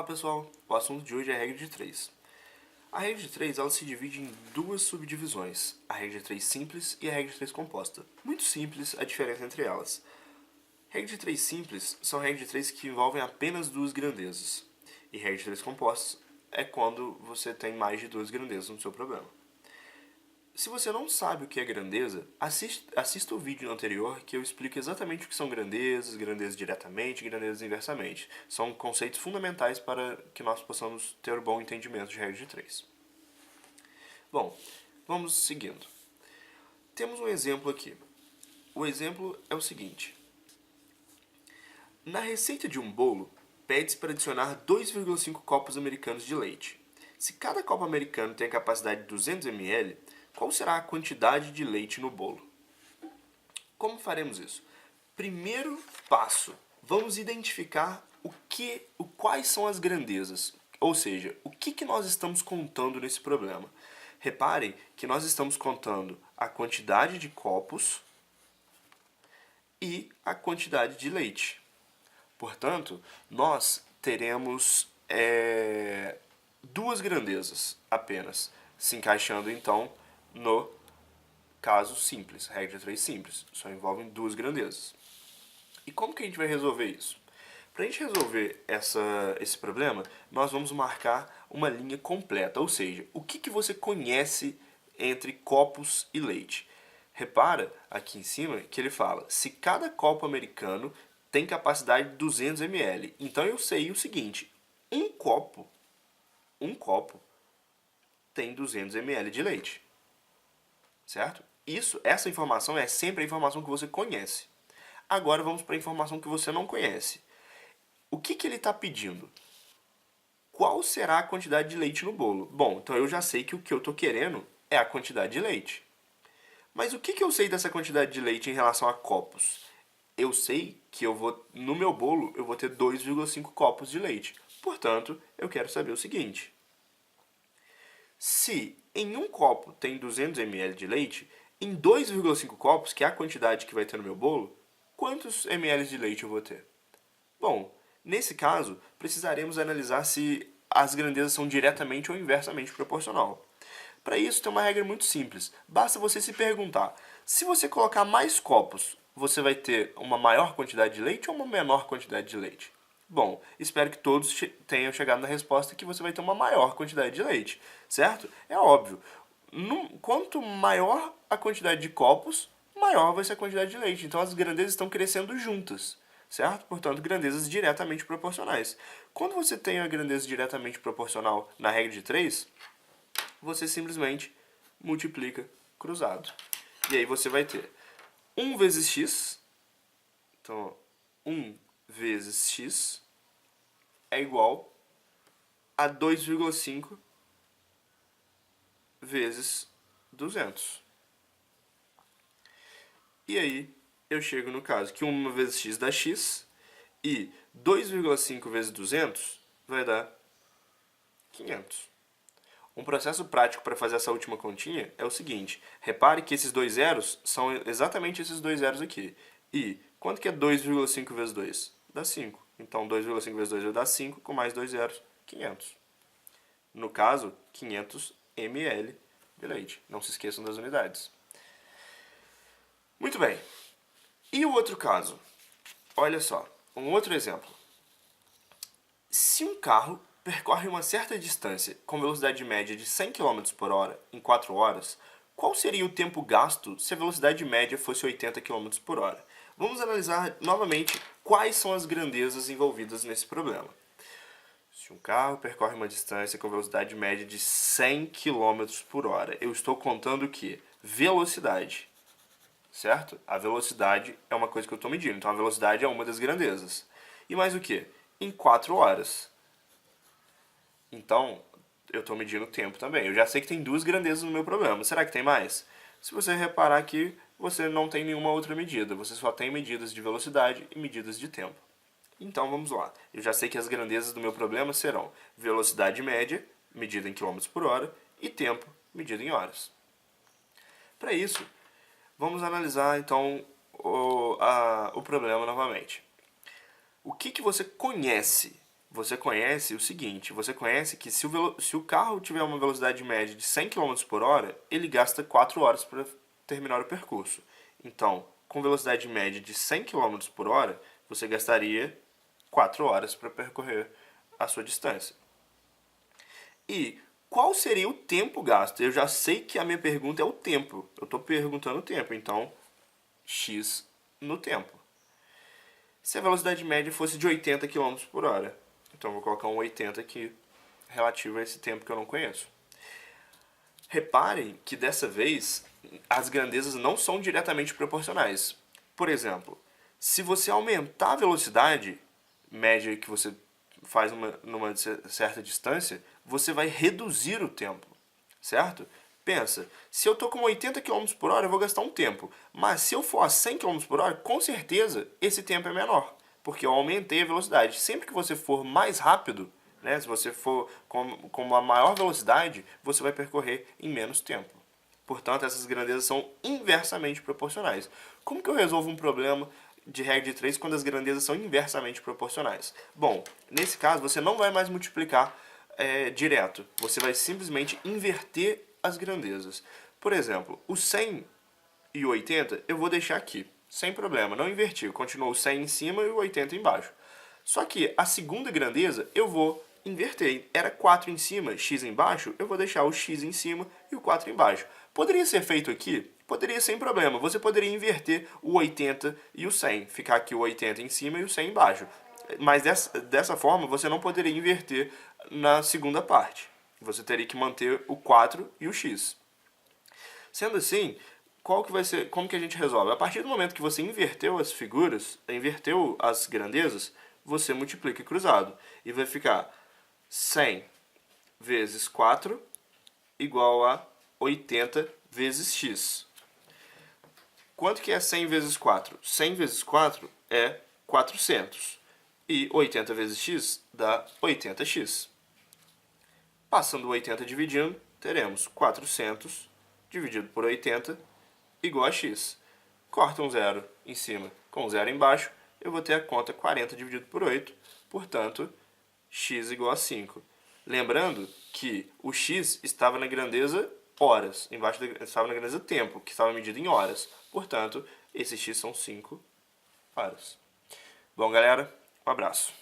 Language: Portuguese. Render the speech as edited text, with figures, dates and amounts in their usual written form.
pessoal, o assunto de hoje é a regra de 3. A regra de 3 ela se divide em duas subdivisões, a regra de 3 simples e a regra de 3 composta. Muito simples a diferença entre elas. Regra de 3 simples são regras de 3 que envolvem apenas duas grandezas. E regra de 3 compostas é quando você tem mais de duas grandezas no seu problema. Se você não sabe o que é grandeza, assista o vídeo anterior que eu explico exatamente o que são grandezas, grandezas diretamente e grandezas inversamente. São conceitos fundamentais para que nós possamos ter um bom entendimento de regra de 3. Bom, vamos seguindo. Temos um exemplo aqui. O exemplo é o seguinte. Na receita de um bolo, pede-se para adicionar 2,5 copos americanos de leite. Se cada copo americano tem a capacidade de 200 ml, qual será a quantidade de leite no bolo? Como faremos isso? Primeiro passo, vamos identificar quais são as grandezas, ou seja, o que nós estamos contando nesse problema. Reparem que nós estamos contando a quantidade de copos e a quantidade de leite. Portanto, nós teremos duas grandezas apenas, se encaixando então no caso simples, regra de 3 simples, só envolvem duas grandezas. E como que a gente vai resolver isso? Para a gente resolver esse problema, nós vamos marcar uma linha completa, ou seja, o que você conhece entre copos e leite. Repara aqui em cima que ele fala, se cada copo americano tem capacidade de 200 ml, então eu sei o seguinte, um copo tem 200 ml de leite. Certo? Essa informação é sempre a informação que você conhece. Agora vamos para a informação que você não conhece. O que ele está pedindo? Qual será a quantidade de leite no bolo? Bom, então eu já sei que o que eu estou querendo é a quantidade de leite. Mas o que eu sei dessa quantidade de leite em relação a copos? Eu sei que no meu bolo eu vou ter 2,5 copos de leite. Portanto, eu quero saber o seguinte. Se em um copo tem 200 ml de leite, em 2,5 copos, que é a quantidade que vai ter no meu bolo, quantos ml de leite eu vou ter? Bom, nesse caso, precisaremos analisar se as grandezas são diretamente ou inversamente proporcional. Para isso, tem uma regra muito simples. Basta você se perguntar, se você colocar mais copos, você vai ter uma maior quantidade de leite ou uma menor quantidade de leite? Bom, espero que todos tenham chegado na resposta que você vai ter uma maior quantidade de leite, certo? É óbvio. Quanto maior a quantidade de copos, maior vai ser a quantidade de leite. Então as grandezas estão crescendo juntas, certo? Portanto, grandezas diretamente proporcionais. Quando você tem a grandeza diretamente proporcional na regra de 3, você simplesmente multiplica cruzado. E aí você vai ter 1 vezes x, então 1 vezes x é igual a 2,5 vezes 200. E aí eu chego no caso que 1 vezes x dá x e 2,5 vezes 200 vai dar 500. Um processo prático para fazer essa última continha é o seguinte. Repare que esses dois zeros são exatamente esses dois zeros aqui. E quanto que é 2,5 vezes 2? Dá 5. Então 2,5 vezes 2 vai dar 5, com mais dois zeros, 500. No caso, 500 ml de leite. Não se esqueçam das unidades. Muito bem. E o outro caso? Olha só, um outro exemplo. Se um carro percorre uma certa distância com velocidade média de 100 km por hora em 4 horas, qual seria o tempo gasto se a velocidade média fosse 80 km por hora? Vamos analisar novamente quais são as grandezas envolvidas nesse problema. Se um carro percorre uma distância com velocidade média de 100 km por hora, eu estou contando o quê? Velocidade, certo? A velocidade é uma coisa que eu estou medindo, então a velocidade é uma das grandezas. E mais o quê? Em 4 horas. Então, eu estou medindo o tempo também. Eu já sei que tem duas grandezas no meu problema. Será que tem mais? Se você reparar aqui, você não tem nenhuma outra medida. Você só tem medidas de velocidade e medidas de tempo. Então, vamos lá. Eu já sei que as grandezas do meu problema serão velocidade média, medida em km por hora, e tempo, medido em horas. Para isso, vamos analisar, então, o problema novamente. O que você conhece você conhece o seguinte, você conhece que se o carro tiver uma velocidade média de 100 km por hora, ele gasta 4 horas para terminar o percurso. Então, com velocidade média de 100 km por hora, você gastaria 4 horas para percorrer a sua distância. E qual seria o tempo gasto? Eu já sei que a minha pergunta é o tempo. Eu estou perguntando o tempo, então x no tempo. Se a velocidade média fosse de 80 km por hora, então vou colocar um 80 aqui, relativo a esse tempo que eu não conheço. Reparem que dessa vez as grandezas não são diretamente proporcionais. Por exemplo, se você aumentar a velocidade média que você faz numa certa distância, você vai reduzir o tempo, certo? Pensa, se eu estou com 80 km por hora, eu vou gastar um tempo. Mas se eu for a 100 km por hora, com certeza esse tempo é menor, porque eu aumentei a velocidade. Sempre que você for mais rápido, né, se você for com uma maior velocidade, você vai percorrer em menos tempo. Portanto, essas grandezas são inversamente proporcionais. Como que eu resolvo um problema de regra de 3 quando as grandezas são inversamente proporcionais? Bom, nesse caso você não vai mais multiplicar direto. Você vai simplesmente inverter as grandezas. Por exemplo, o 100 e o 80 eu vou deixar aqui, sem problema, não inverti. Continuou o 100 em cima e o 80 embaixo. Só que a segunda grandeza eu vou inverter. Era 4 em cima, x embaixo, eu vou deixar o x em cima e o 4 embaixo. Poderia ser feito aqui? Poderia sem problema. Você poderia inverter o 80 e o 100. Ficar aqui o 80 em cima e o 100 embaixo. Mas dessa forma, você não poderia inverter na segunda parte. Você teria que manter o 4 e o x. Sendo assim, como que a gente resolve? A partir do momento que você inverteu as figuras, inverteu as grandezas, você multiplica cruzado. E vai ficar 100 vezes 4 igual a 80 vezes x. Quanto que é 100 vezes 4? 100 vezes 4 é 400. E 80 vezes x dá 80x. Passando o 80 dividindo, teremos 400 dividido por 80 igual a x. Corta um zero em cima com um zero embaixo, eu vou ter a conta 40 dividido por 8, portanto, x igual a 5. Lembrando que o x estava na grandeza horas, embaixo estava na grandeza tempo, que estava medido em horas. Portanto, esse x são 5 horas. Bom, galera, um abraço.